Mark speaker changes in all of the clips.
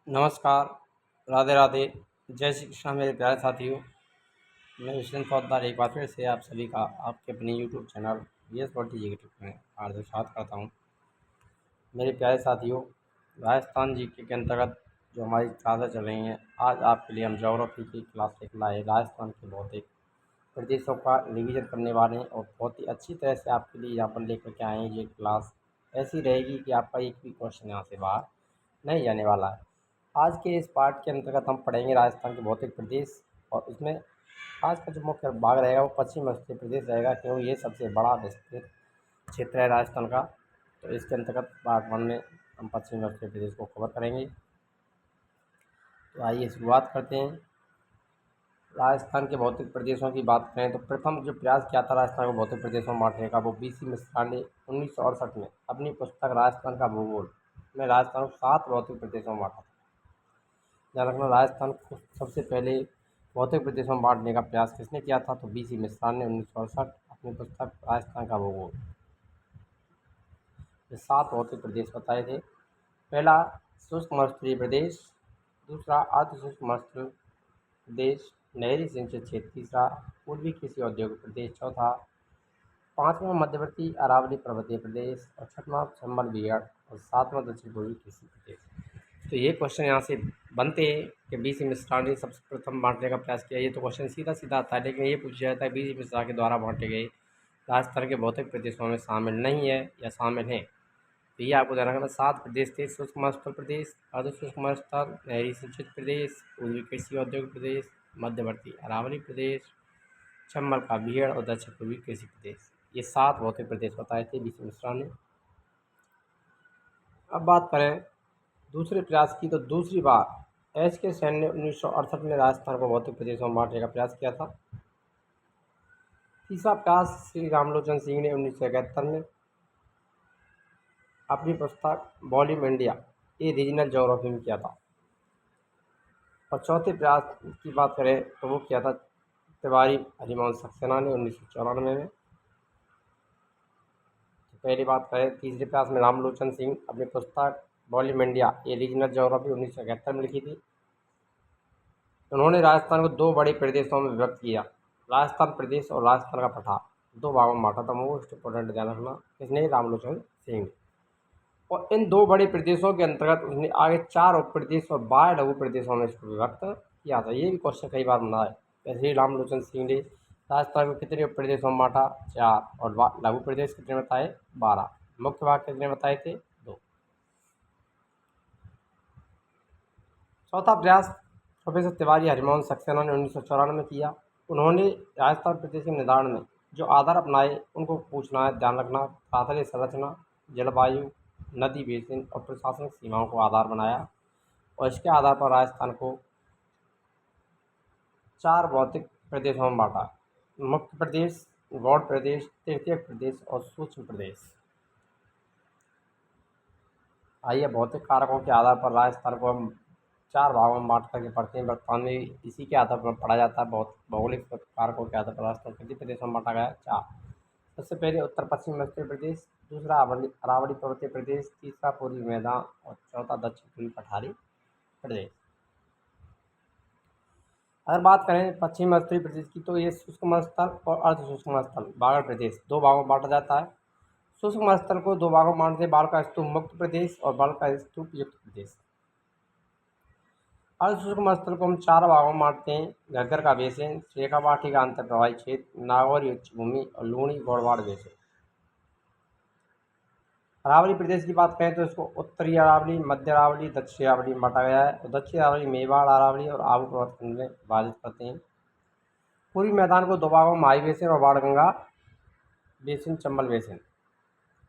Speaker 1: नमस्कार, राधे राधे, जय श्री कृष्ण मेरे प्यारे साथियों। मैं विश्वनाथ पोद्दार एक बार फिर से आप सभी का आपके अपने यूट्यूब चैनल वीएस बॉडी जी में हार्दिक स्वागत करता हूँ। मेरे प्यारे साथियों, राजस्थान जीके के अंतर्गत जो हमारी क्लासें चल रही हैं, आज आपके लिए हम ज्योग्राफी की क्लास लेकर लाए राजस्थान के भौतिक प्रदेशों का रिवीजन करने वाले हैं और बहुत ही अच्छी तरह से आपके लिए यहाँ पर लेकर के आए हैं। ये क्लास ऐसी रहेगी कि आपका एक भी क्वेश्चन यहाँ से बाहर नहीं जाने वाला है। आज के इस पार्ट के अंतर्गत हम पढ़ेंगे राजस्थान के भौतिक प्रदेश, और उसमें आज का जो मुख्य भाग रहेगा वो पश्चिम मध्य प्रदेश रहेगा, क्योंकि ये सबसे बड़ा विस्तृत क्षेत्र है राजस्थान का। तो इसके अंतर्गत पार्ट 1 में हम पश्चिम मध्य प्रदेश को कवर करेंगे। तो आइए शुरुआत करते हैं। राजस्थान के भौतिक प्रदेशों की बात करें तो प्रथम जो प्रयास किया था राजस्थान को भौतिक प्रदेशों में बांटने का, वो बीसी मिश्रा ने 1968 में अपनी पुस्तक राजस्थान का भूगोल में राजस्थान को 7 भौतिक प्रदेशों में बांटा था। ध्यान रखना, राजस्थान को सबसे पहले भौतिक प्रदेशों में बांटने का प्रयास किसने किया था? तो बीसी मिश्रा ने 1968 अपनी पुस्तक राजस्थान का भूगोल में 7 भौतिक प्रदेश बताए थे। पहला शुष्क मरुस्थलीय प्रदेश, दूसरा अर्ध शुष्क मरुस्थलीय प्रदेश, नहरी सिंचित क्षेत्र तीसरा, पूर्वी कृषि औद्योगिक प्रदेश चौथा, पाँचवां मध्यवर्ती अरावली पर्वतीय प्रदेश और छठवां चंबल बीहड़ और सातवां दक्षिण पूर्वी कृषि प्रदेश। तो ये क्वेश्चन यहाँ से बनते हैं कि बीसी मिश्रा ने सबसे प्रथम बांटने का प्रयास किया। ये तो क्वेश्चन सीधा सीधा आता है, लेकिन ये पूछा जाता है बीसी मिश्रा के द्वारा बांटे गए राजस्थान के भौतिक प्रदेशों में शामिल नहीं है या शामिल है। तो ये आपको ध्यान रखना, 7 प्रदेश थे: शुष्क मरुस्थल प्रदेश, अर्ध शुष्क मरुस्थल, नहरी सिंचित प्रदेश, पूर्वी कृषि औद्योगिक प्रदेश, मध्यवर्ती अरावली प्रदेश, चंबल का बीहड़ और दक्षिण पूर्वी कृषि प्रदेश। ये 7 भौतिक प्रदेश बताए थे बीसी मिश्रा ने। अब बात करें दूसरे प्रयास की, तो दूसरी बार एच के सेन ने 1968 में राजस्थान को भौतिक प्रदेशों में बांटने का प्रयास किया था। तीसरा प्रयास श्री रामलोचन सिंह ने 1971 में अपनी पुस्तक वॉल्यूम इंडिया ए रीजनल ज्योग्राफी में किया था। और चौथे प्रयास की बात करें तो वो किया था तिवारी हरिमोहन सक्सेना ने 1994 में। तो पहली बात करें, तीसरे प्रयास में रामलोचन सिंह अपनी पुस्तक वॉल्यूम इंडिया ए रीजनल ज्योग्राफी 1971 में लिखी थी। उन्होंने राजस्थान को 2 बड़े प्रदेशों में विभक्त किया, राजस्थान प्रदेश और राजस्थान का पठार, 2 भागों में बांटा था। मोस्ट इंपॉर्टेंट ध्यान रखना, किसने? रामलोचन सिंह ने। और इन 2 बड़े प्रदेशों के अंतर्गत उसने आगे 4 उप प्रदेश और 12 लघु प्रदेशों में इसको विभक्त किया था। ये भी क्वेश्चन कई बार बना है। ऐसे ही रामलोचन सिंह ने राजस्थान को कितने उप प्रदेशों में बांटा? 4, और लघु प्रदेश कितने बताए? 12। मुख्य भाग कितने बताए थे? 2। चौथा प्रयास प्रोफेसर तिवारी हरिमोहन सक्सेना ने 1994 में किया। उन्होंने राजस्थान प्रदेश के निर्धारण में जो आधार अपनाए उनको पूछना है। ध्यान रखना, प्राथमिक संरचना, जलवायु, नदी बेसिन और प्रशासनिक सीमाओं को आधार बनाया, और इसके आधार पर राजस्थान को 4 भौतिक प्रदेशों में बांटा: मुख्य प्रदेश, गौड़ प्रदेश, तृतीयक प्रदेश और सूक्ष्म प्रदेश। आइए भौतिक कारकों के आधार पर राजस्थान को हम 4 भागों में बांट करके पढ़ते हैं। वर्तमान में इसी के आधार पर पढ़ा जाता है। बहुत भौगोलिक कारकों के आधार पर राजस्थान कितने प्रदेशों में बांटा गया है? 4। सबसे पहले उत्तर पश्चिम मध्य प्रदेश, दूसरा अरावली पर्वतीय प्रदेश, तीसरा पूर्वी मैदान और चौथा दक्षिण पूर्वी पठारी प्रदेश। अगर बात करें पश्चिम मध्य प्रदेश की, तो ये शुष्क मरुस्थल और अर्ध शुष्क मरुस्थल बागड़ प्रदेश 2 भागों में बांटा जाता है। शुष्क मरुस्थल को 2 भागों में बांटते हैं: बाढ़ का स्तूप मुक्त प्रदेश और बाढ़ का स्तूप युक्त प्रदेश। अर्ध शुष्क मरुस्थल को हम 4 भागों में बांटते हैं: घग्गर का बेसिन, शेखावाटी का अंतर प्रवाही क्षेत्र, नागौर उच्च भूमि और लूणी गौड़वाड़ बेसिन। अरावली प्रदेश की बात करें तो इसको उत्तरी अरावली, मध्य अरावली, दक्षिण अरावली में बांटा गया है। और दक्षिण अरावली मेवाड़ अरावली और आबू पर्वतखंड में विभाजित करते हैं। पूर्वी मैदान को 2 भागों में माई बेसिन और बाणगंगा बेसिन, चंबल बेसिन,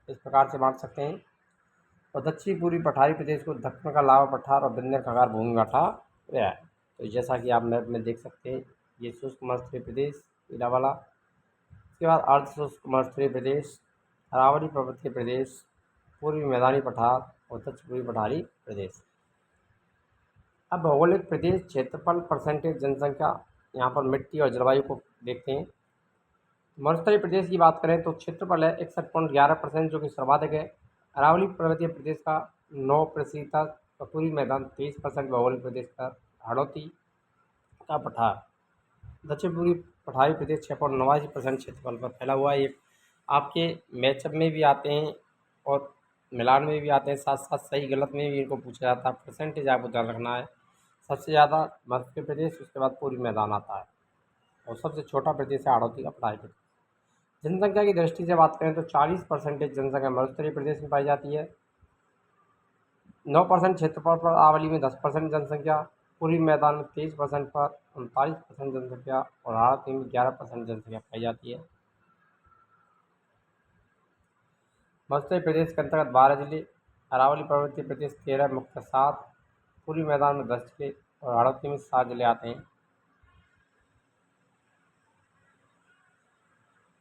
Speaker 1: इस प्रकार से बांट सकते हैं। और दक्षिण पूर्वी पठारी प्रदेश को दक्कन का लावा पठार और विंध्य खगार भूमि बांटा गया है। तो जैसा कि आप मैप में देख सकते हैं, ये शुष्क मरुस्थलीय प्रदेश पीला वाला, इसके बाद अर्ध शुष्क मरुस्थलीय प्रदेश, अरावली पर्वतीय प्रदेश, पूर्वी मैदानी पठार और दक्षिण पूर्वी पठारी प्रदेश। अब भौगोलिक प्रदेश क्षेत्रफल, परसेंटेज, जनसंख्या, यहाँ पर मिट्टी और जलवायु को देखते हैं। मरुस्थलीय प्रदेश की बात करें तो क्षेत्रफल है 61.11%, जो कि सर्वाधिक है। अरावली पर्वतीय प्रदेश का 9%, तो पूरी मैदान 23% भौगोलिक प्रदेश पर हाड़ौती का पठार। दक्षिण पूर्वी पठारी प्रदेश 6.89% क्षेत्रफल पर फैला हुआ है। ये आपके मैचअप में भी आते हैं और मिलान में भी आते हैं, साथ साथ सही गलत में भी इनको पूछा जाता है। परसेंटेज आपको ध्यान रखना है। सबसे ज़्यादा मध्य प्रदेश, उसके बाद पूर्वी मैदान आता है और सबसे छोटा प्रदेश है हाड़ौती का पठारी प्रदेश। जनसंख्या की दृष्टि से बात करें तो 40% जनसंख्या मरुस्थलीय प्रदेश में पाई जाती है। 9% क्षेत्रफल पर आबादी में 10% जनसंख्या, पूर्वी मैदान में 23% पर 39% जनसंख्या और हाड़ौती में 11% जनसंख्या पाई जाती है। मध्य प्रदेश के अंतर्गत 12 जिले, अरावली पर्वतीय प्रदेश 13, मुख्य 7, पूर्वी मैदान में 10 जिले और हाड़ौती में 7 जिले आते हैं।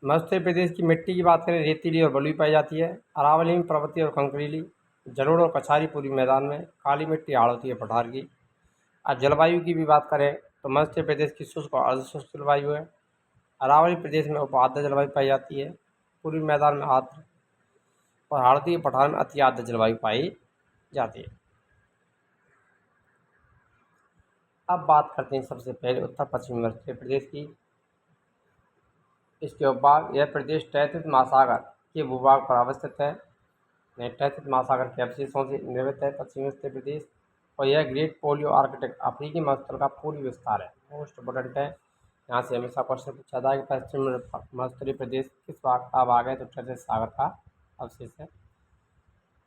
Speaker 1: मध्य प्रदेश की मिट्टी की बात करें, रेतीली और बलुई पाई जाती है। अरावली में पर्वतीय और कंकरीली, जलोढ़ और कछारी पूर्वी मैदान में, काली मिट्टी हाड़ौती है पठार की। आज जलवायु की भी बात करें तो मध्य प्रदेश की शुष्क और अर्धशुष्क जलवायु है। अरावली प्रदेश में उपाद्र जलवायु पाई जाती है। पूर्वी मैदान में आर्द्र और हाड़ौती पठार में अति आर्द्र जलवायु पाई जाती है। अब बात करते हैं सबसे पहले उत्तर पश्चिमी मध्य प्रदेश की। इसके उपभाग, यह प्रदेश तैंतीस महासागर के भूभाग पर अवस्थित है। तैंतीस महासागर के अवशेषों से निर्मित है पश्चिमी मध्य प्रदेश और यह ग्रेट पोलियो आर्कटिक अफ्रीकी महासागर का पूर्वी विस्तार है। मोस्ट इम्पोर्टेंट है, यहाँ से हमेशा क्वेश्चन पूछा था कि पश्चिम मध्य प्रदेश किस भाग का भाग है, तो तैंतीस सागर का अवशेष है।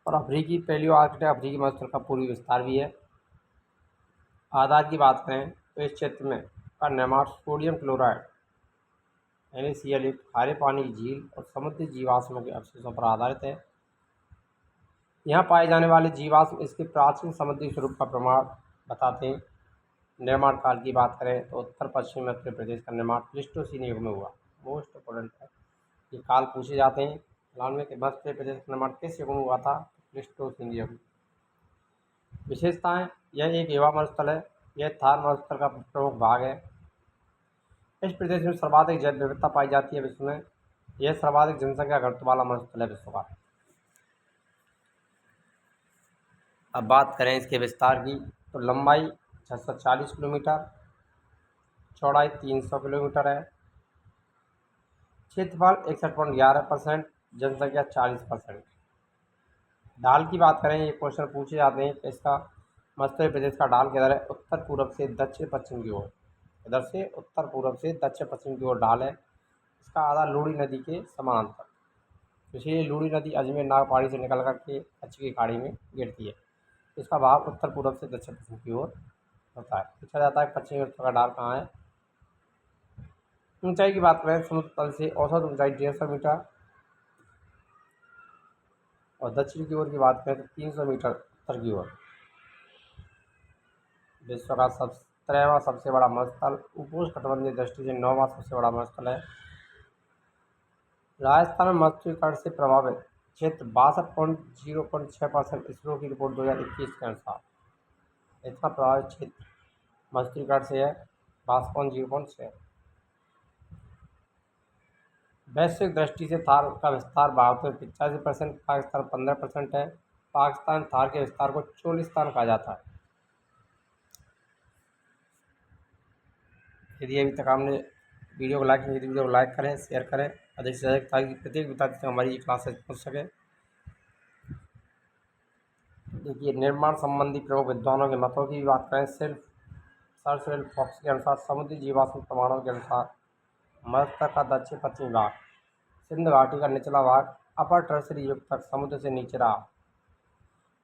Speaker 1: और अफ्रीकी पेलियो आर्कटिक अफ्रीकी महासागर का पूर्वी विस्तार भी है। आधार की बात करें तो इस क्षेत्र में का निर्माण सोडियम क्लोराइड NaCl युक्त खारे पानी की झील और समुद्री जीवाश्मों के अवशेषों पर आधारित है। यहाँ पाए जाने वाले जीवाश्म इसके प्राचीन समुद्री स्वरूप का प्रमाण बताते हैं। निर्माण काल की बात करें तो उत्तर पश्चिम मध्य प्रदेश का निर्माण प्लीस्टोसीन युग में हुआ। मोस्ट इम्पोर्टेंट है, ये काल पूछे जाते हैं एग्जाम में कि मध्य प्रदेश का निर्माण किस युग में हुआ था, प्लीस्टोसीन युग। विशेषताएं, यह एक युवा मरुस्थल है। यह थार मरुस्थल का प्रमुख भाग है। इस प्रदेश में सर्वाधिक जैव विविधता पाई जाती है विश्व में। यह सर्वाधिक जनसंख्या घनत्व वाला मरुस्थल है विश्व का। अब बात करें इसके विस्तार की तो लंबाई 640 किलोमीटर, चौड़ाई 300 किलोमीटर है, क्षेत्रफल 61.11%, जनसंख्या 40%। ढाल की बात करें, ये क्वेश्चन पूछे जाते हैं कि इसका मध्य प्रदेश का ढाल किधर है, उत्तर पूर्व से दक्षिण पश्चिम की ओर। इधर से उत्तर पूर्व से दक्षिण पश्चिम की ओर ढाल है। इसका आधा लूड़ी नदी के समानांतर। इसीलिए लूड़ी नदी अजमेर नागपाड़ी से निकल करके कच्छ की खाड़ी में गिरती है। इसका भाग उत्तर पूर्व से दक्षिण पश्चिम की ओर होता है। पूछा जाता है पश्चिमी उत्तर का ढाल कहाँ है। ऊंचाई की बात करें, समुद्र तल से औसत ऊंचाई 150 मीटर और दक्षिण की ओर की बात करें तो 300 मीटर उत्तर की ओर। विश्व का 17वां सबसे बड़ा मरुस्थल, उपोष्णकटिबंधीय दृष्टि से 9वां सबसे बड़ा मरुस्थल है। राजस्थान में मरुस्थलीकरण से प्रभावित क्षेत्र 62.06%, इसरो की रिपोर्ट 2021 के अनुसार। इतना प्रभावित क्षेत्र मरुस्थलीकरण से है 62.06। वैश्विक दृष्टि से थार का विस्तार भारत में 85%, पाकिस्तान 15% है। पाकिस्तान थार के विस्तार को चोलिस्तान कहा जाता है। यदि अभी तक आपने वीडियो को लाइक नहीं, वीडियो को लाइक करें, शेयर करें अधिक से अधिक, ताकि प्रत्येक विद्यार्थी तक हमारी क्लासेज पहुँच सके। देखिए, निर्माण संबंधी प्रमुख विद्वानों के मतों की बात करें, सर सिरिल फॉक्स के अनुसार समुद्री जीवाश्म प्रमाणों के अनुसार मरुस्थल का दक्षिण पश्चिमी भाग, सिंध घाटी का निचला भाग अपर टर्सरी युग तक समुद्र से नीचे रहा।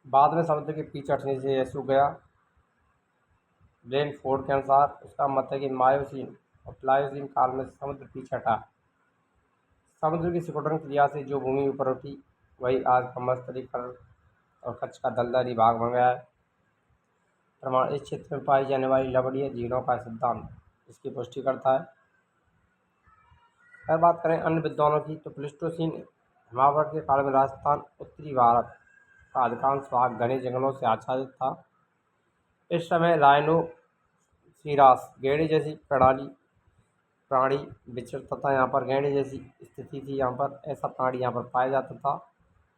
Speaker 1: बाद में समुद्र के पीछे हटने से यह सूख गया। ब्रेनफोर्ड के अनुसार उसका मत है कि मायोसीन और प्लायोसीन काल में समुद्र पीछे हटा। समुद्र की सिकुड़न क्रिया से जो भूमि ऊपर उठी वही आज का मरुस्थलीकरण और कच्छ का दलदली भाग बन गया है। प्रमाण, इस क्षेत्र में पाई जाने वाली लवणीय झीलों का सिद्धांत इसकी पुष्टि करता है। अगर बात करें अन्य विद्वानों की तो प्लीस्टोसीन हिमावृत के काल में राजस्थान उत्तरी भारत का अधिकांश भाग घने जंगलों से आच्छादित था। इस समय राइनोसिरास गैंडे जैसी प्राणी विचरता था। यहाँ पर गैंडे जैसी स्थिति थी, यहाँ पर ऐसा प्राणी यहाँ पर पाया जाता था।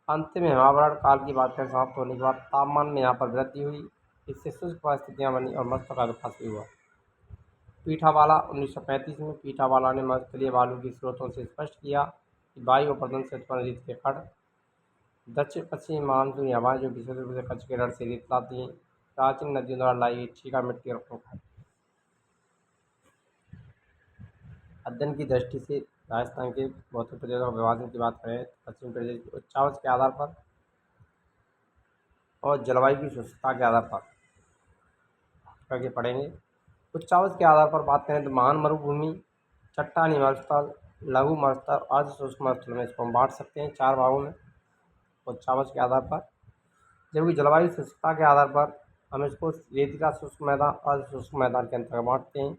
Speaker 1: अंत में हिमावरण काल की बात करें, समाप्त होने के बाद तापमान में यहाँ पर वृद्धि हुई। इससे शुष्क परिस्थितियाँ बनी और मत्स्य का विकास भी हुआ। पीठावाला 1935 में पीठावाला ने मत्स्य बालू के स्रोतों से स्पष्ट किया कि वायु अपरदन से उत्पन्न रेत के कण दक्षिण पश्चिमी मानसूनी हवाएं जो विशेष रूप से कच्छ के रण से रेत लाती हैं, प्राचीन नदियों द्वारा लाई गई ठीका मिट्टी और खोखला अध्ययन की दृष्टि से राजस्थान के भौतिक प्रदेशों का विभाजन की बात करें तो पश्चिमी प्रदेश की उच्चावच के आधार पर और जलवायु की शुष्कता के आधार पर करके पढ़ेंगे। उच्चावच के आधार पर बात करें तो महान मरुभूमि, चट्टानी मरुस्थल, लघु मरुस्थल और अर्ध शुष्क मरुस्थल में इसको हम बांट सकते हैं 4 भागों में उच्चावच के आधार पर। जबकि जलवायु शुष्कता के आधार पर हम इसको रेतीला शुष्क मैदान, अर्ध शुष्क मैदान के अंतर्गत बांटते हैं।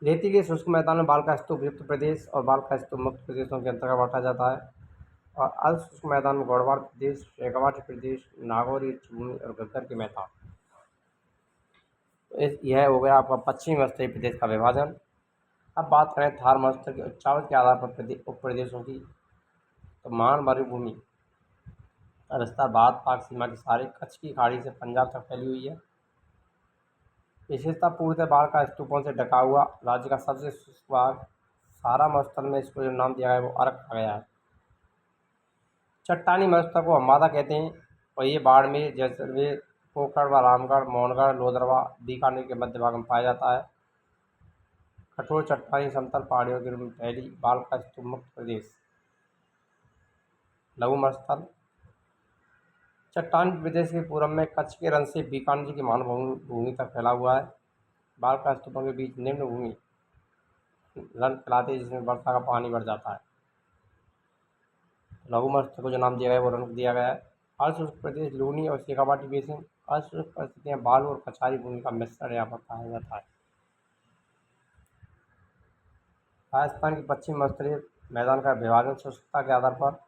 Speaker 1: रेतीले शुष्क मैदान में बाल का स्तूप युक्त प्रदेश और बाल का स्तूप मुक्त प्रदेशों के अंतर्गत बांटा जाता है, और अर्ध शुष्क मैदान में गढ़वाल प्रदेश, शेखावाटी प्रदेश, नागौर भूमि और घग्गर के मैदान। यह हो गया आपका पश्चिमी मत्स्य प्रदेश का विभाजन। अब बात करें थार मत्स्य के उच्चावच के आधार पर उप प्रदेशों की, तो महान मरुभूमि का विस्तार भारत पाक सीमा के सहारे कच्छ की खाड़ी से पंजाब तक फैली हुई है। विशेषता पूर्णतः बाढ़ का स्तूपों से ढका हुआ राज्य का सबसे शुष्क भाग सारा मरुस्थल में इसको जो नाम दिया गया है वो अर्क रखा गया है। चट्टानी मरुस्थल को हम्मादा कहते हैं और ये बाड़मेर, जैसलमेर, पोखरण, रामगढ़, मोहनगढ़, लोदरवा, बीकानेर के मध्य भाग में पाया जाता है। कठोर चट्टानी समतल पहाड़ियों के रूप में फैली बाल का स्तूप मुक्त प्रदेश। लघु मरुस्थल चट्टानी प्रदेश के पूर्व में कच्छ के रण से बीकानेर की मानभूमि तक फैला हुआ है। बाल का स्तूपों के बीच निम्न भूमि रण कहलाते हैं जिसमें वर्षा का पानी भर जाता है। लघु मत्स्य को जो नाम दिया गया है वो रण दिया गया है। अर्ध शुष्क प्रदेश लूनी और शेखावाटी बेसिन, अर्ध शुष्क परिस्थितियाँ बालू और कछारी भूमि का मिश्रण यहाँ पर पाया जाता है। राजस्थान के पश्चिम मत्स्य मैदान का विभाजन शुष्कता के आधार पर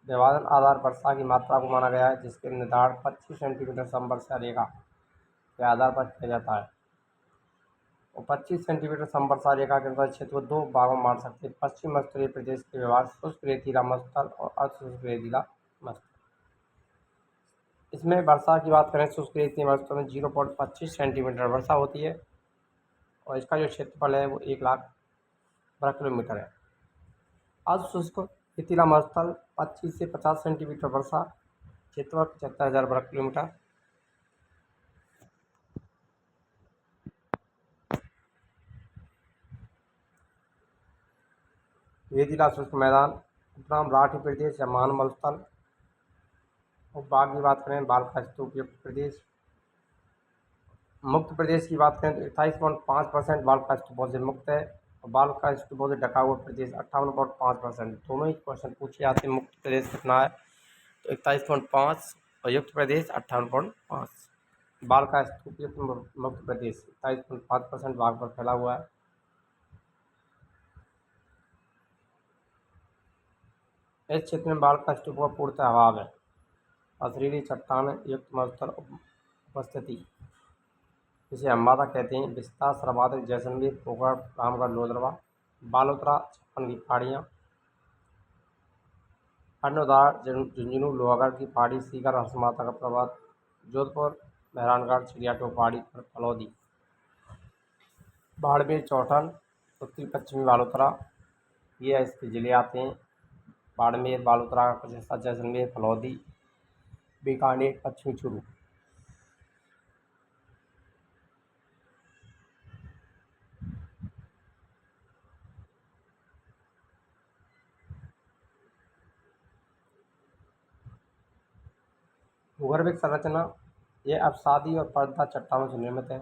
Speaker 1: विभाजन आधार वर्षा की मात्रा को माना गया है, जिसके निर्धारण 25 सेंटीमीटर समवर्षा रेखा के आधार पर किया जाता है। और 25 सेंटीमीटर समवर्षा रेखा के अनुसार क्षेत्र को 2 भागों में बांट सकते हैं। पश्चिम मत्स्य प्रदेश के विभाग शुष्क रेतीला मरुस्थल और अर्धशुष्क रेतीला मरुस्थल। इसमें वर्षा की बात करें शुष्क रेतीले मरुस्थल में 0.25 सेंटीमीटर वर्षा होती है और इसका जो क्षेत्रफल है वो 1 लाख वर्ग किलोमीटर है। अर्धशुष्क रेतीला मरुस्थल 25 से 50 सेंटीमीटर वर्षा, क्षेत्रफल 75,000 वर्ग किलोमीटर। रेतीला शुष्क मैदान उपनाम लाठी प्रदेश या महान मरुस्थल। उपभाग की बात करें बाल का स्तूप युक्त प्रदेश। मुक्त प्रदेश की बात करें तो 28.5% बाल का स्तूपों से मुक्त है और बाल का स्तूपों से ढका हुआ प्रदेश 58.5%। दोनों ही क्वेश्चन पूछे जाते हैं। मुक्त प्रदेश कितना है तो 41.5 और युक्त प्रदेश 58.5। बाल का स्तूप युक्त मुक्त प्रदेश 27.5% भाग पर फैला हुआ है। इस क्षेत्र में बाल का स्तूप का पूर्णतः अभाव है। पथरीली चट्टान युक्त मरुस्थल उपस्थिति जिसे हम्मादा कहते हैं। विस्तार सर्वाधिक जैसलमेर, पोखरण, रामगढ़, लोदरवा, बालोतरा, छप्पन की पहाड़ियाँ। अन्य उदाहरण झुंझुनू, लोहागढ़ की पहाड़ी, सीकर, हंसमाता का पर्वत, जोधपुर, मेहरानगढ़, चिड़ियाटोप पहाड़ी पर फलौदी, बाड़मेर, चौठन, उत्तरी पश्चिमी बालोतरा। ये इसके ज़िले आते हैं। बाड़मेर, बालोतरा का कुछ हिस्सा, जैसलमेर, फलौदी, बीकानेर, पश्चिमी चूरू। भूगर्भिक संरचना यह अवसादी और पर्दा चट्टानों से निर्मित है।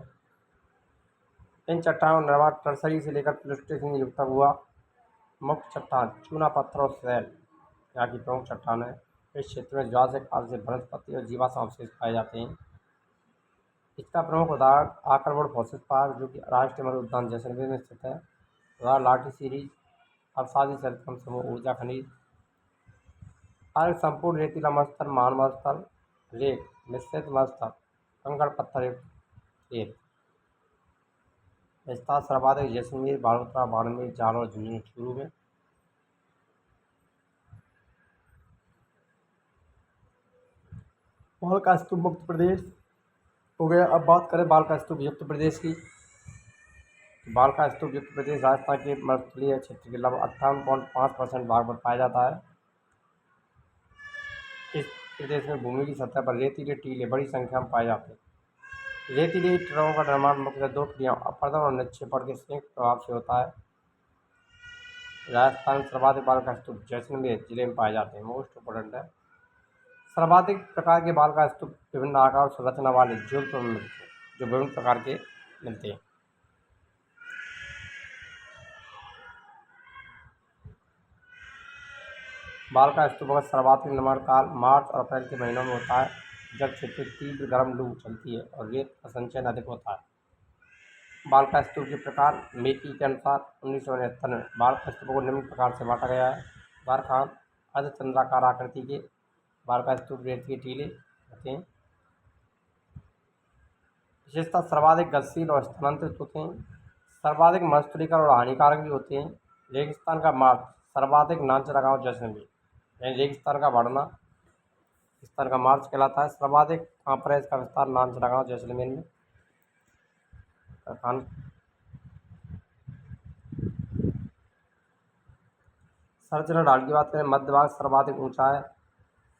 Speaker 1: इन चट्टानों का निर्माण टर्सरी से लेकर प्लेस्टोसीन युग तक हुआ। मुख्य चट्टान चूना पत्थर और सैल यहाँ की प्रमुख चट्टान है। इस क्षेत्र में ज्वार से काल से वनस्पति और जीवाश्म अवशेष पाए जाते हैं। इसका प्रमुख उदाहरण आकरमण फॉसिल पार्क जो कि राष्ट्रीय मृद उद्यान जैसलमेर में स्थित है। उदाहरण लाठी सीरीज, अवसादी सरितकम समूह, ऊर्जा खनिज। अर्क संपूर्ण रेतीला मरुस्थल, महान मरुस्थल, रेत मिश्रित मरुस्थल, कंकड़ पत्थर युक्त रेत। विस्तार सर्वाधिक जैसलमेर, बालोतरा, बाड़मेर, जालौर, झुंझुनू, चूरू में। बाल का स्तूप मुक्त प्रदेश हो गया। अब बात करें बाल का स्तूप युक्त प्रदेश की। बाल का स्तूप युक्त प्रदेश राजस्थान के मरुस्थलीय क्षेत्र के लगभग 58.5% भाग पर पाया जाता है। इस प्रदेश में भूमि की सतह पर रेतीले टीले बड़ी संख्या में पाए जाते हैं। रेतीले टीलों का निर्माण मुख्यतः दो क्रियाओं अपरदन और निक्षेपण के संयुक्त प्रभाव से होता है। राजस्थान में सर्वाधिक बाल का स्तूप जैसलमेर जिले में पाए जाते हैं। मोस्ट इम्पोर्टेंट है। सर्वाधिक प्रकार के बाल का स्तूप विभिन्न आकार और संरचना वाले जोधपुर में मिलते हैं, जो विभिन्न प्रकार के मिलते हैं। बाल का स्तूप का सर्वाधिक निर्माण काल मार्च और अप्रैल के महीनों में होता है, जब क्षेत्र में तीव्र गर्म लू चलती है और रेत का संचयन अधिक होता है। बाल का स्तूप के प्रकार मेकी के अनुसार 1969 में बाल का स्तूपों को निम्न प्रकार से बांटा गया है। बारखान अर्धचंद्राकार आकृति के बाल का स्तूप रेत के टीले होते हैं। विशेषता सर्वाधिक गतिशील और स्थानांतरित होते हैं। सर्वाधिक मरुस्थलीकरण और हानिकारक भी होते हैं। रेगिस्तान का मार्ग सर्वाधिक नाचरा गांव जैसलमेर, यानी रेगिस्तान का बढ़ना रेगिस्तान का मार्च कहलाता है। सर्वाधिक कहाँ पर है इसका विस्तार नाचरा गांव जैसलमेर में। खान संरचना ढाल की बात करें, मध्य भाग सर्वाधिक ऊंचा है।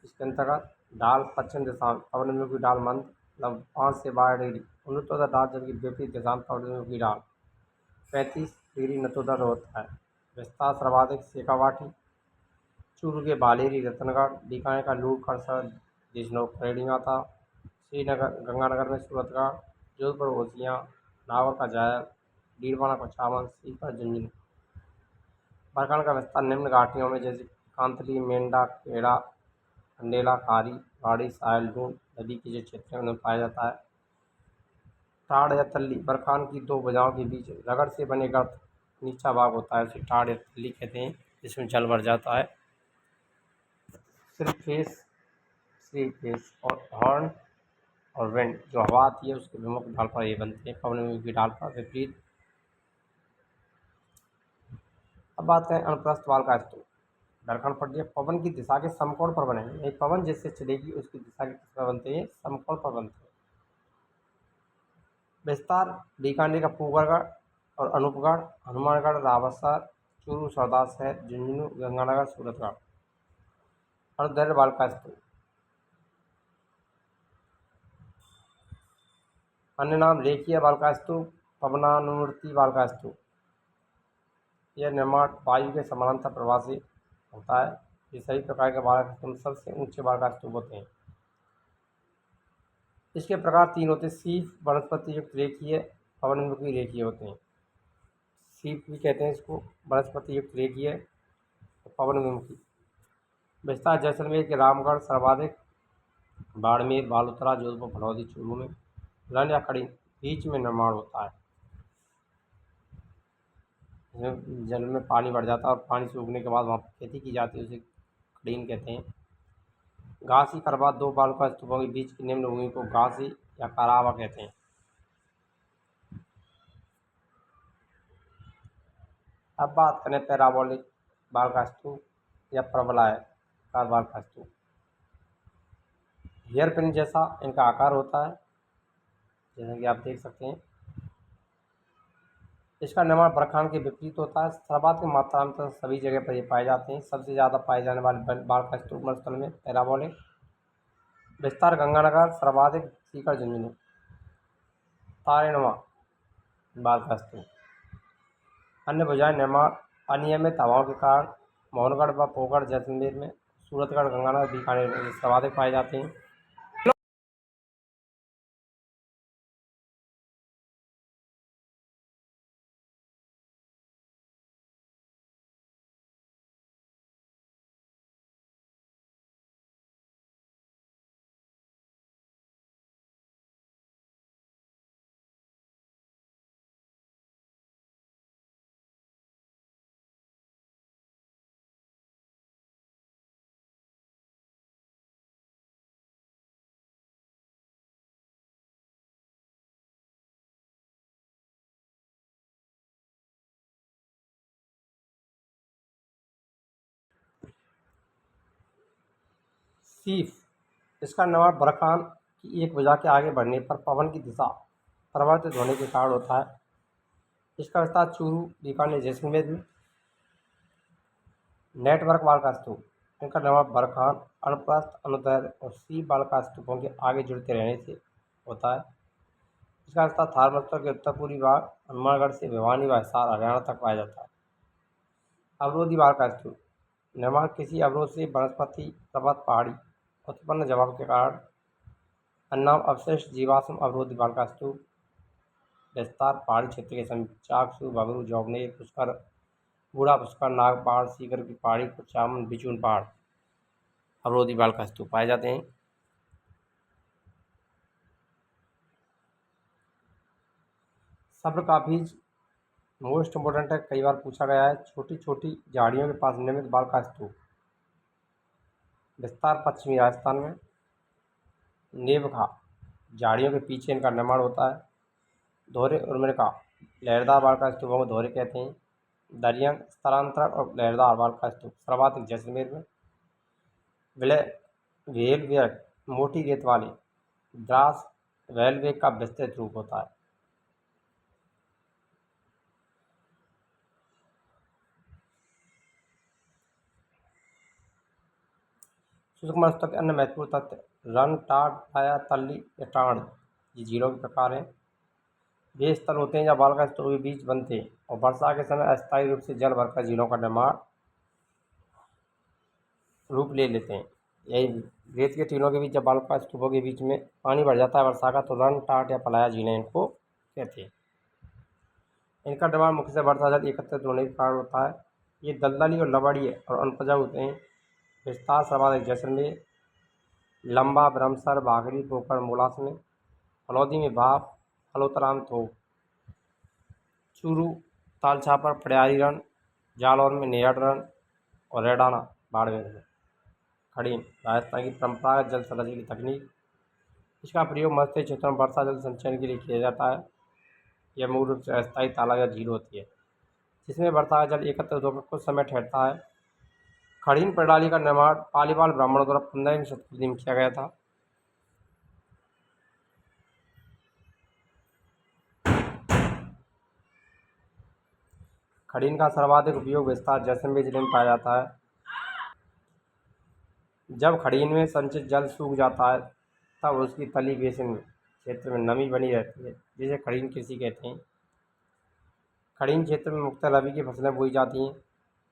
Speaker 1: इसके अंतर्गत ढाल पश्चिम दिशा में पवनमुखी ढाल मंद लगभग 5 से 12 डिग्री उन्नतोदर ढाल, जबकि विपरीत दिशा में पवनमुखी ढाल 35 डिग्री नतोदर होता है। विस्तार सर्वाधिक शेखावाटी, चूरू के बालेरी, रतनगढ़, बीकानेर का लूर खड़सर, देशनोक खैड़ीमाता, श्रीनगर गंगानगर में सूरतगढ़, जोधपुर ओसियाँ, नागौर का जायल, डीडवाना कुचामन, सीकर झुंझुनू। बरखंड का विस्तार निम्न घाटियों में जैसे कांतली, मेंढा, खेड़ा, खंडेला, खारी, पहाड़ी, साहिल, डून नदी के जो क्षेत्र हैं उनमें पाया जाता है। टाड़ या तल्ली बरखान की दो भुजाओं के बीच रगड़ से बने गर्त नीचा भाग होता है, उसे टाड़ या तल्ली कहते हैं, जिसमें जल भर जाता है। सिर्फ फेस, थ्री फेस और हॉर्न और वेंट जो हवा आती है उसके प्रमुख ढाल पर ये बनते हैं। पवन की ढाल पर विपरीत। अब बात करें अनुप्रस्थ बाल का स्तूप। झारखंड पट्टी पवन की दिशा के समकोण पर बने हैं। एक पवन जिससे चलेगी उसकी दिशा के किस पर बनते हैं? समकोण पर बनते हैं। विस्तार बीकानेर का पूगरगढ़ और अनूपगढ़, हनुमानगढ़, रावतसर, चूरू, सरदार शहर, झुंझुनू, गंगानगर, सूरतगढ़। अर्धदैर्घ्य बाल का स्तूप अन्य नाम रेखीय बाल का स्तूप, पवनानुवर्ती बाल का स्तूप। यह निर्माण वायु के समानांतर प्रवाह से होता है। ये सभी प्रकार के बाल का स्तूप सबसे ऊंचे बाल का स्तूप होते हैं। इसके प्रकार तीन होते हैं: शीफ वनस्पति युक्त रेखीय, पवनमुखी रेखीय होते हैं। शीफ भी कहते हैं इसको, वनस्पति युक्त रेखीय, पवनमुखी। विस्तार जैसलमेर के रामगढ़ सर्वाधिक, बाड़मेर, बालोतरा, जोधपुर, भड़ौदी, चूरू में रन या कड़ी बीच में निर्माण होता है। इसमें जल में पानी बढ़ जाता है और पानी सूखने के बाद वहाँ पर खेती की जाती है, उसे खड़ीन कहते हैं। घासी करवा दो बाल का स्तूपों के बीच की निम्न भूमि को घासी या करावा कहते हैं। अब बात करें पैराबोलिक बाल का स्तूप या प्रबलाकार बाल का स्तूप। हेयर पिन जैसा इनका आकार होता है, जैसा कि आप देख सकते हैं। इसका निर्माण बरखान के विपरीत होता है। सर्वाधिक मात्रा में तो सभी जगह पर ये पाए जाते हैं। सबसे ज़्यादा पाए जाने वाले बाल का स्तूप मरुस्थल में पैराबोलिक। विस्तार गंगानगर सर्वाधिक, सीकर झुंझुनू। तारेनुमा बाल का स्तूप। अन्य भुजाएं निर्माण अनियमित हवाओं के कारण मोहनगढ़ व पोगढ़ जैसलमेर में, सूरतगढ़, गंगानगर, बीकानेर में सर्वाधिक पाए जाते हैं। शीफ इसका निर्माण बरखान की एक वजह के आगे बढ़ने पर पवन की दिशा परिवर्तित होने के कारण होता है। इसका विस्तार चूरू, बीकानेर, जैसलमेर में। नेटवर्क बाल का स्तूप इनका निर्माण बरखान, अनप्रस्थ, अनुदैर्ध्य और सी बाल का स्तूपों के आगे जुड़ते रहने से होता है। इसका विस्तार थार मरुस्थल के उत्तर पूर्वी भाग, हनुमानगढ़ से भिवानी व हिसार, हरियाणा तक पाया जाता है। अवरोधी बाल का स्तूप निर्माण किसी अवरोध से वनस्पति पर्वत पहाड़ी उत्पन्न जवाब के कारण। अन्नाम अवशिष्ट जीवाश्म अवरोधी बाल का स्तूप विस्तार पहाड़ी क्षेत्र के समीप चाकसू, भगरू, जोगनेर, पुष्कर, बूढ़ा पुष्कर, नाग पहाड़, सीकर की पहाड़ी, कुचामन, बिचून पहाड़ अवरोधी बाल का स्तूप पाए जाते हैं। सब्र का बीज मोस्ट इम्पोर्टेंट है, कई बार पूछा गया है। छोटी छोटी झाड़ियों के पास निर्मित बाल का स्तूप विस्तार पश्चिमी राजस्थान में। नेवखा झाड़ियों के पीछे इनका निर्माण होता है। दोहरे उर्मिल का लहरदार बाल का स्तूपों को दोहरे कहते हैं। दरियंग स्थानांतरण और लहरदार बाल का स्तूप सर्वाधिक जैसलमेर में। विलय वेलवेग मोटी रेत वाले द्रास वेलवेग का विस्तृत रूप होता है। शुष्क मरुस्थल के अन्य महत्वपूर्ण तथ्य रन, टाट, पाया, तल्ली या टांड ये झीलों के प्रकार हैं। वे स्थल होते हैं जहाँ बाल का स्तूप के बीच बनते हैं और वर्षा के समय अस्थायी रूप से जल भरकर झीलों का निर्माण रूप ले लेते हैं। यही रेत के टीलों के बीच जब बाल का स्तूपों के बीच में पानी भर जाता है वर्षा का, तो रन, टाट या पलाया झीलें इनको कहते हैं। इनका निर्माण मुख्य से वर्षा जल एकत्रित होने के कारण होता है। ये दलदली और लवणीय और अनपजा होते हैं। विस्तार सर्वाधिक जैसलमेर, लंबा, ब्रह्मसर, भागरी, पोखर, मोलास में। फलौदी में भाप, फलोतराम, थोक, चूरू, तालछापर, पड़ियारी रन, जालौर में नेहड़ रन और रेडाना बाड़मेर में। खड़ीन राजस्थान की परंपरागत जल संरक्षण की तकनीक। इसका प्रयोग मत्स्य क्षेत्रों में वर्षा जल संचयन के लिए किया जाता है। यह मूल रूप से अस्थायी तालाब या झील होती है जिसमें वर्षा का जल एकत्रित होकर कुछ समय ठहरता है। खड़ीन प्रणाली का निर्माण पालीवाल ब्राह्मणों द्वारा 15वीं शताब्दी में किया गया था। खड़ीन का सर्वाधिक उपयोग विस्तार जैसलमेर जिले में पाया जाता है। जब खड़ीन में संचित जल सूख जाता है तब उसकी तली बेसिन क्षेत्र में नमी बनी रहती है, जिसे खड़ीन कृषि कहते हैं। खड़ीन क्षेत्र में मुख्यतः रबी की फसलें बोई जाती हैं।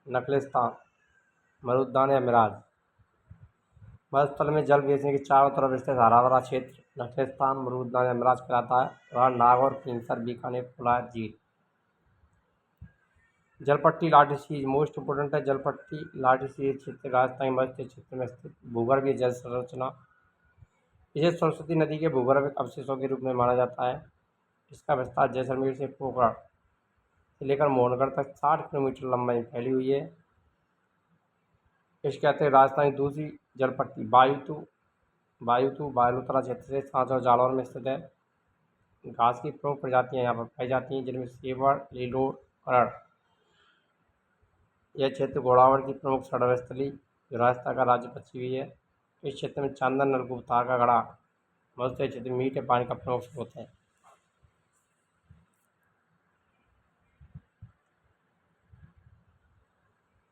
Speaker 1: नखलिस्तान, मरुद्यान या मिराज मरुस्थल में जल बेसिन के चारों तरफ स्थित हरा भरा क्षेत्र नखलिस्तान, मरुद्यान या मिराज कहलाता है। वहाँ नागौर, खींवसर, बीकानेर, कोलायत झील। जलपट्टी लाठी सीरीज मोस्ट इम्पोर्टेंट है। जलपट्टी लाठी सीरीज क्षेत्र राजस्थान के मध्य क्षेत्र में स्थित भूगर्भीय जल संरचना। इसे सरस्वती नदी के भूगर्भिक अवशेषों के रूप में माना जाता है। इसका विस्तार जैसलमेर से पोखरण से लेकर मोहनगढ़ तक 60 किलोमीटर लंबाई में फैली हुई है। इसके अतिरिक्त राजस्थान की दूसरी जलपट्टी वायुतु बालोतरा क्षेत्र से सांच और जालौर में स्थित है। घास की प्रमुख प्रजातियां यहाँ पर पाई जाती हैं, जिनमें सेवड़, लीलोर, करण। यह क्षेत्र घोड़ावड़ की प्रमुख सड़क स्थली जो राजस्थान का राज्य पक्षी भी है। इस क्षेत्र में चांदन नलकूप, तार का गड़ा, मत्स्य क्षेत्र में मीठे पानी का प्रमुख स्रोत है।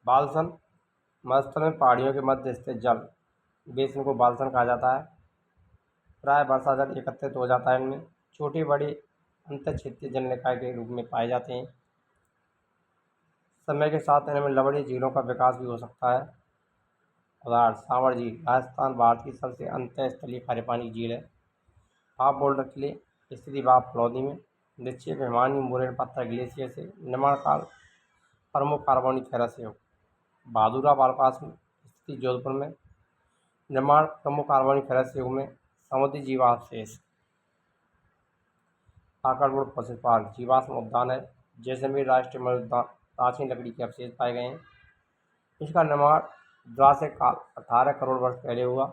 Speaker 1: बालसन मरुस्थल में पहाड़ियों के मध्य स्थित जल बेसिन को बालसन कहा जाता है। प्राय वर्षा जल एकत्रित हो जाता है इनमें। छोटे बड़े अंतर क्षेत्रीय जल निकाय के रूप में पाए जाते हैं। समय के साथ इनमें लवणीय झीलों का विकास भी हो सकता है। उदाहरण सांवर झील राजस्थान भारत की सबसे अंतःस्थलीय खारे पानी की झील है। भाप बोल्डर किले स्थिति भाप फलौदी में। निक्षेप हिमानी मोरेन पत्थर ग्लेशियर से। निर्माण काल प्रमुख कार्बोनिक खेरा से हो। बहादुरा बालपास में स्थिति जोधपुर में। निर्माण प्रमुख कार्बोनिक खेरा से युग में। समुद्री जीवावशेष काकड़पुर पशु पार्क जीवाश्म उद्यान है। जैसलमेर राष्ट्रीय मृद्यान प्राचीन लकड़ी के अवशेष पाए गए हैं। इसका निर्माण जुरासिक काल 18 करोड़ वर्ष पहले हुआ।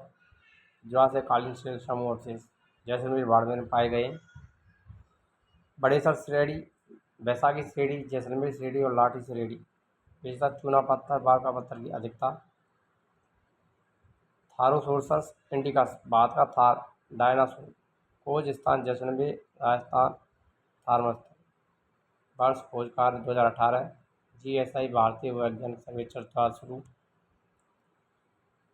Speaker 1: जुरासिक कालीन शिल समूह अवशेष जैसलमेर बाड़मेर में पाए गए। बड़ेसर श्रेणी, बैसाखी श्रेणी, जैसलमेर श्रेणी और लाठी श्रेणी। विशेषतः चूना पत्थर, बारका पत्थर की अधिकता। थारोसोरस इंडिकस भारत का थार डायनासोर। खोज स्थान जैसलमेर राजस्थान। थारमस्तर। वर्ष खोज कार्य 2018। जीएसआई भारतीय वैज्ञानिक सर्वेक्षण द्वारा शुरू।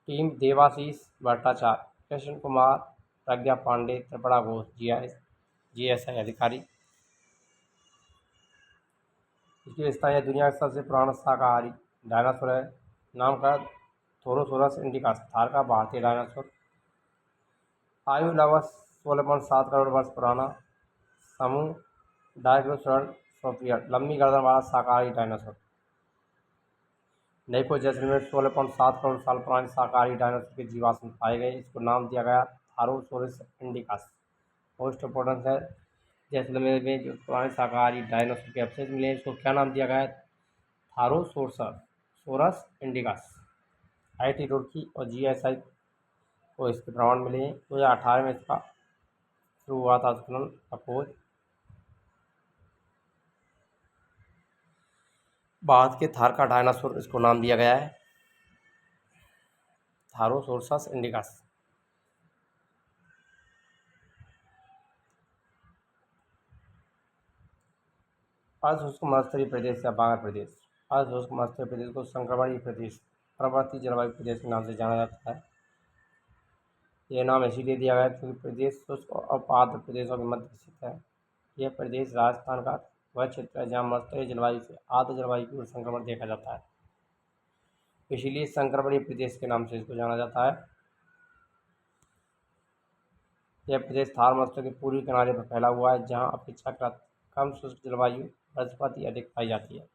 Speaker 1: टीम देवाशीष भट्टाचार्य, कृष्ण कुमार, प्रज्ञा पांडे, त्रिपुरा घोष, जीएसआई अधिकारी। इसकी विशेषता है दुनिया का सबसे पुराना शाकाहारी डायनासोर है। नामकरण थोरोसोरस इंडिकस, थार का भारतीय डायनासोर। आयु लगभग 16.7 करोड़ वर्ष पुराना। समूह डायग्रोसॉर्ड, लंबी गर्दन वाला शाकाहारी डायनासोर। नई खोज जैसलमेर 16.7 करोड़ साल पुराने शाकाहारी डायनासोर के जीवाश्म पाए गए। इसको नाम दिया गया थारोसोरस इंडिकस। मोस्ट इम्पोर्टेंस है जैसलमेर में जो पुराने शाकाहारी डायनासोर के अवशेष मिले हैं, इसको क्या नाम दिया गया है? थारोसोरस इंडिकस। आईआईटी रुड़की और जीएसआई को इसके प्रमाण मिले हैं। 2018 में इसका शुरू हुआ था उत्खनन का खोज। भारत के थार का डायनासोर इसको नाम दिया गया है थारोसोरस इंडिकस। अर्धशुष्क मरुस्थलीय प्रदेश या बांगर प्रदेश। अर्धशुष्क मरुस्थलीय प्रदेश को संक्रमणीय प्रदेश, प्रवर्ती जलवायु प्रदेश के नाम से जाना जाता है। यह नाम इसीलिए दिया गया है क्योंकि प्रदेश शुष्क और आर्द्र प्रदेशों के मध्य स्थित है। यह प्रदेश राजस्थान का वह क्षेत्र है जहाँ मरुस्थलीय जलवायु से आर्द्र जलवायु की ओर संक्रमण देखा जाता है, इसीलिए संक्रमणीय प्रदेश के नाम से इसको जाना जाता है। यह प्रदेश थार मरुस्थल के पूर्वी किनारे पर फैला हुआ है जहाँ अपेक्षाकृत कम शुष्क जलवायु वनस्पति अधिक पाई जाती है।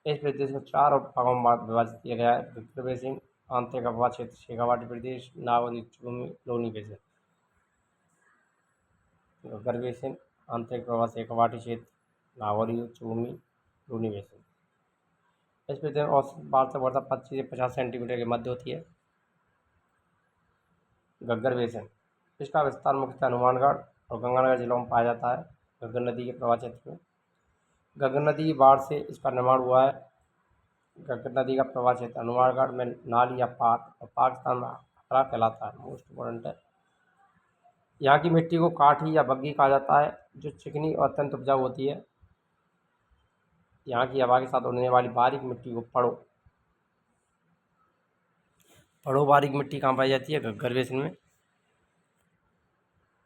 Speaker 1: इस प्रदेश को 4 उपभागों में विभाजित किया गया है: गग्गर बेसिन, आंतरिक अफवाह क्षेत्र, शेखावाटी प्रदेश, नागौर उच्चभूमि, लोनी बेसिन। गग्गर बेसिन, आंतरिक प्रवाह शेखावाटी क्षेत्र, नागौर उच्चभूमि, लोनी बेसिन। इस प्रदेश में औसत वार्षिक वर्षा 25 से 50 सेंटीमीटर के मध्य होती है। गग्गर बेसिन, इसका विस्तार मुख्यतः हनुमानगढ़ और गंगानगर जिलों में पाया जाता है। गग्गर नदी के प्रवाह क्षेत्र में गग्गर नदी की बाढ़ से इसका निर्माण हुआ है। गग्गर नदी का प्रवाह क्षेत्र हनुमानगढ़ में नाली या पाट और पाकिस्तान में अखरा कहलाता है। मोस्ट इम्पोर्टेंट है। यहाँ की मिट्टी को काठी या बग्गी कहा जाता है, जो चिकनी और अत्यंत उपजाऊ होती है। यहाँ की हवा के साथ उड़ने वाली बारीक मिट्टी को पड़ो बारीक मिट्टी कहाँ पाई जाती है? गग्गर बेसिन में।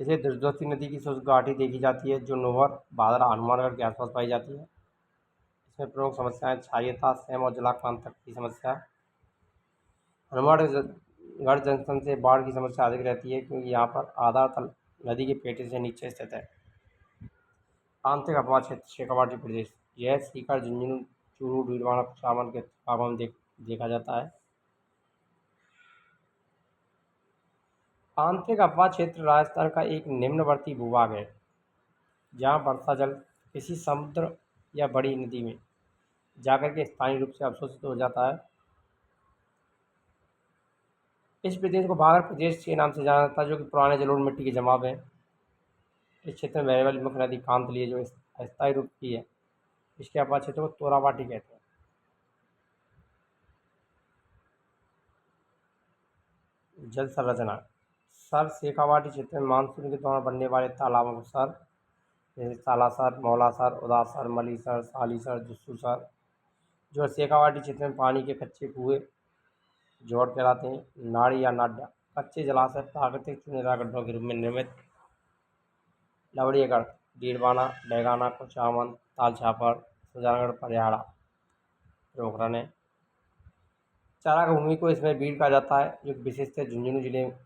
Speaker 1: इसे दुर्जोती नदी की शुष्क घाटी देखी जाती है, जो नोहर, भादरा, हनुमानगढ़ के आसपास पाई जाती है। इसमें प्रमुख समस्याएं क्षारीयता, सेम और जलाक्रांतक की समस्या। हनुमानगढ़ जंक्शन से बाढ़ की समस्या अधिक रहती है क्योंकि यहाँ पर आधार तल नदी के पेटे से नीचे स्थित है। आंतरिक अफवाह क्षेत्र शेखावाटी प्रदेश, यह सीकर, झुंझुनू, चूरू, डीडवाना, कुचामन के भागों में देखा जाता है। आंतरिक अफवाह क्षेत्र राजस्थान का एक निम्नवर्ती भूभाग है जहाँ वर्षा जल किसी समुद्र या बड़ी नदी में जाकर के स्थानीय रूप से अवशोषित हो जाता है। इस प्रदेश को भागर प्रदेश के नाम से जाना जाता है, जो कि पुराने जलोढ़ मिट्टी के जमाव है। इस क्षेत्र में बहने वाली मुख्य नदी कांतली है, जो अस्थायी रूप की है। इसके अफवाह क्षेत्र को तोराबाटी कहते हैं। जल संरचना। सर शेखावाटी क्षेत्र में मानसून के दौरान बनने वाले तालाबों को सर, जैसे सालासर, मौलासर, उदासर, मलीसर, सालीसर, जुस्सूसर, जो शेखावाटी क्षेत्र में पानी के कच्चे कुएं जोड़ कहलाते हैं। नाड़ी या नाड्या, कच्चे जलाशय प्राकृतिक चुनेदार गड्ढों के रूप में निर्मित। लवड़ीय गर्त, डीडवाना, डेगाना, कुचामन, तालछापर, सुजानगढ़, परिहाड़ा प्रमुख रन है। चारा भूमि को इसमें बीड़ कहा जाता है, जो विशेषतः झुंझुनू जिले में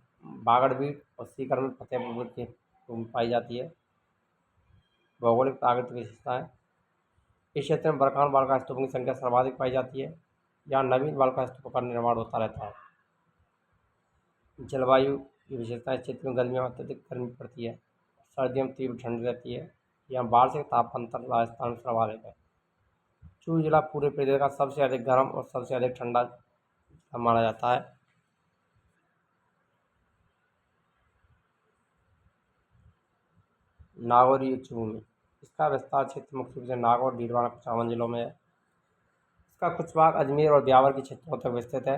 Speaker 1: बागड़ बीड़ और सीकर में फतेहपुर के रूप में पाई जाती है। भौगोलिक प्राकृतिक विशेषताएं। इस क्षेत्र में बरखान बालका स्तूपों की संख्या सर्वाधिक पाई जाती है। यहाँ नवीन बालका स्तूपों का निर्माण होता रहता है। जलवायु की विशेषताएं। क्षेत्र में गर्मियों में अत्यधिक गर्मी पड़ती है, सर्दियों में तीव्र ठंड रहती है। यहाँ वार्षिक तापांतर राजस्थान में सर्वाधिक है। चूरू जिला पूरे प्रदेश का सबसे अधिक गर्म और सबसे अधिक ठंडा माना जाता है। नागौर उच्चभूमि, इसका विस्तार क्षेत्र मुख्य रूप से नागौर, डीडवाना, कुचामन जिलों में है। इसका कुछ भाग अजमेर और ब्यावर के क्षेत्रों तक विस्तृत है।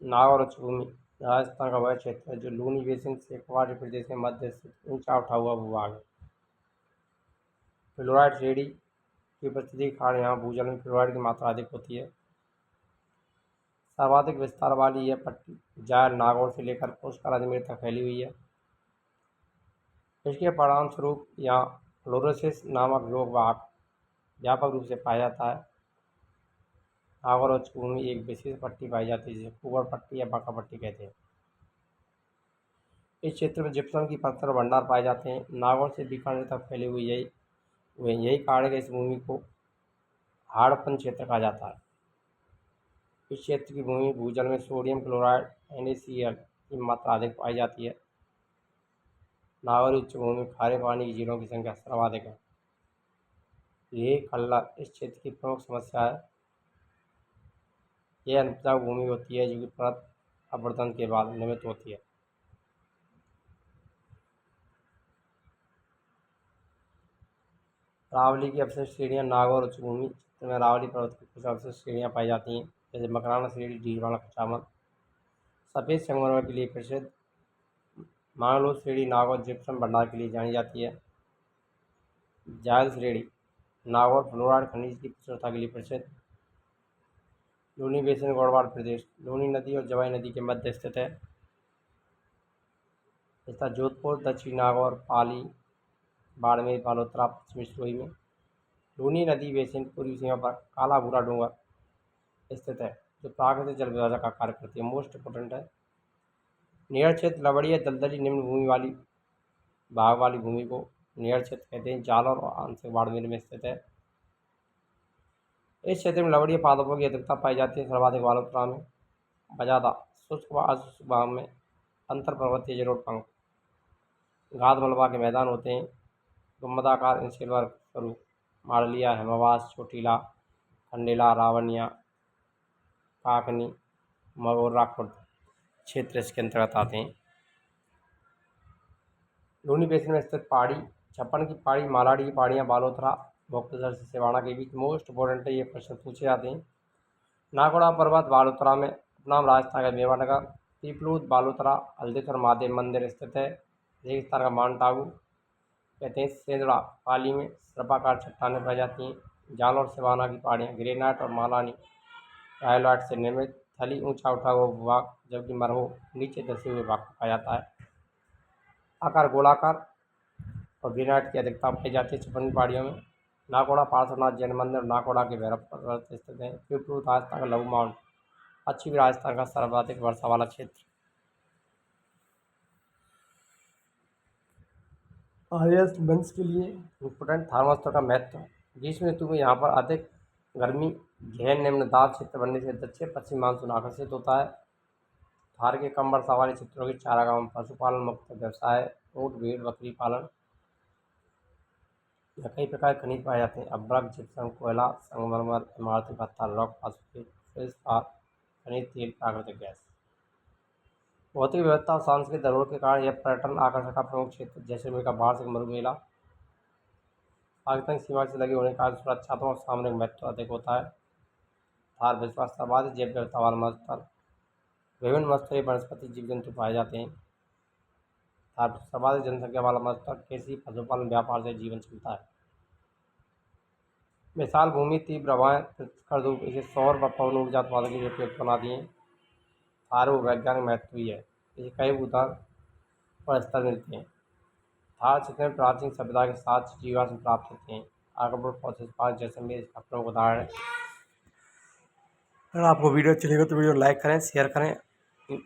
Speaker 1: नागौर उच्चभूमि राजस्थान का वह क्षेत्र है जो लूनी बेसिन से पहाड़ी प्रदेश के मध्य स्थित ऊंचा उठा हुआ भूभाग है। फ्लोराइड श्रेणी की उपस्थिति के कारण यहाँ भूजल में फ्लोराइड की मात्रा अधिक होती है। सर्वाधिक विस्तार वाली यह पट्टी जायर नागौर से लेकर पुष्कर अजमेर तक फैली हुई है। इसके परिणामस्वरूप यहाँ फ्लोरोसिस नामक रोग व्यापक रूप से पाया जाता है। नागौर उच्चभूमि एक विशेष पट्टी पाई जाती है जिसे कुंवर पट्टी या बांका पट्टी कहते हैं। इस क्षेत्र में जिप्सम की पत्थर भंडार पाए जाते हैं। नागौर से बीकानेर तक फैली हुई यही कारण है कि इस भूमि को हाड़पन क्षेत्र कहा जाता है। इस क्षेत्र की भूमि भूजल में सोडियम क्लोराइड NaCl की मात्रा अधिक पाई जाती है। नागौर उच्चभूमि में खारे पानी की झीलों की संख्या सर्वाधिक है। यह कल्ला इस क्षेत्र की प्रमुख समस्या है। यह अनुपजाऊ भूमि होती है जो कि परत अपरदन के बाद निर्मित होती है। अरावली की अवशिष्ट श्रेणियाँ नागौर उच्चभूमि क्षेत्र में अरावली पर्वत की कुछ अवशिष्ट श्रेणियाँ पाई जाती हैं जैसे मकराना श्रेणी, डीडवाना, कुचामन। सफ़ेद संगमरमर के लिए प्रसिद्ध मांगलोर श्रेणी नागौर जिप्सम भंडार के लिए जानी जाती है। जायल श्रेणी नागौर फ्लोराइड खनिज की प्रचुरता के लिए प्रसिद्ध। लूनी बेसिन गढ़वाल प्रदेश लूनी नदी और जवाई नदी के मध्य स्थित है। तथा जोधपुर, दक्षिण नागौर, पाली, बाड़मेर, बालोतरा, पश्चिमी सिरोही में लूनी नदी बेसिन पूर्वी सीमा पर काला भूरा डूंगर स्थित है जो प्राकृतिक जल विभाजन का कार्य करती है। मोस्ट इम्पोर्टेंट है। नियर क्षेत्र लवड़ीय दलदली निम्न भूमि वाली भाग वाली भूमि को नियर क्षेत्र कहते हैं। जालौर और आंशिक बाड़मेर में स्थित है। इस क्षेत्र में लवड़ीय पादपों की अधिकता पाई जाती है। सर्वाधिक बालोतरा में, बजादा शुष्क व अशुष्क भाग में, अंतर पर्वतीय जलोढ़ घात मलबा के मैदान होते हैं। गुम्बदाकार इंसिलवर स्वरूप माड़लिया, हेमावास, चोटीला, खंडेला, रावनिया, काकनी, मगोरा खुर्द क्षेत्र इसके अंतर्गत आते हैं। लूनी बेसिन में स्थित पहाड़ी छप्पन की पहाड़ी, मालाड़ी की पहाड़ियाँ, बालोतरा, मुक्तसर से सिवाना के बीच मोस्ट इम्पोर्टेंट है। ये प्रश्न पूछे जाते हैं। नागौड़ा पर्वत बालोतरा में, उपनाम राजस्थान का मेवाड़, पीपलूद, बालोतरा, हल्देश्वर महादेव मंदिर स्थित है। रेगिस्तान का माउंट आबू कहते हैं। सेंदड़ा पाली में सर्पाकार चट्टानें पाई जाती हैं। जालौर सिवाना की पहाड़ियाँ ग्रेनाइट और मालानी रायलाइट से निर्मित। थली ऊंचा उठा हुआ भूभाग जबकि मरहो नीचे धसे हुए भाग को पाया जाता है। आकार गोलाकार और ग्रेनाइट की अधिकता पाई जाती है छप्पन पहाड़ियों में। नागौड़ा पार्श्वनाथ जैन मंदिर नागौड़ा के भैरव पर्वत स्थित है। पीपलूद राजस्थान का लघु माउंट, पश्चिमी राजस्थान का सर्वाधिक वर्षा वाला क्षेत्र। हाईएस्ट मंथ्स के लिए इम्पोर्टेंट थर्मोस्टेट का महत्व। ग्रीष्म ऋतु में यहाँ पर अधिक गर्मी गहन निम्न दाब क्षेत्र बनने से दक्षिण पश्चिम मानसून आकर्षित होता है। थार के कम वर्षा वाले क्षेत्रों के चारागाह में पशुपालन मुख्य व्यवसाय ऊँट, भेड़, बकरी पालन। यहाँ कई प्रकार के खनिज पाए जाते हैं। अभ्रक, जिप्सम, कोयला, संगमरमर, इमारती पत्थर, रॉक, फास्फेट, फेल्सपार, खनिज तेल, प्राकृतिक गैस। भौतिक व्यवस्था और सांस्कृतिक धरोहर के कारण यह पर्यटन आकर्षण का प्रमुख क्षेत्र। जैसलमेर का वार्षिक मरु मेला पाकिस्तान की सीमा से लगे होने के कारण सुरक्षात्मक और सामरिक महत्व अधिक होता है। थार विश्वास सर्वाधिक जैव विविधता वाला मरुस्थल, विभिन्न मरुस्थलीय वनस्पति जीव जंतु पाए जाते हैं। थार सर्वाधिक जनसंख्या वाला मरुस्थल, कृषि पशुपालन व्यापार से जीवन चलता है। विशाल भूमि, तीव्र हवाएं, प्रतिकूल धूप इसे सौर व पवन ऊर्जा उत्पादन के लिए उपयुक्त बनाती हैं। थार वैज्ञानिक महत्व भी है। इसे कई भूधर और स्थल मिलते हैं। थार क्षेत्र में प्राचीन सभ्यता के साथ जीवाश्म प्राप्त होते हैं। आगरपुर फॉसिल पार्क जैसलमेर इसका प्रमुख उदाहरण है। अगर आपको वीडियो अच्छी लगे तो वीडियो लाइक करें, शेयर करें।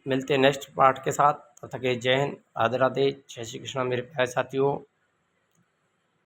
Speaker 1: मिलते हैं नेक्स्ट पार्ट के साथ। तब तक के जय हिंद, राधे राधे, जय श्री कृष्णा मेरे प्यारे साथियों।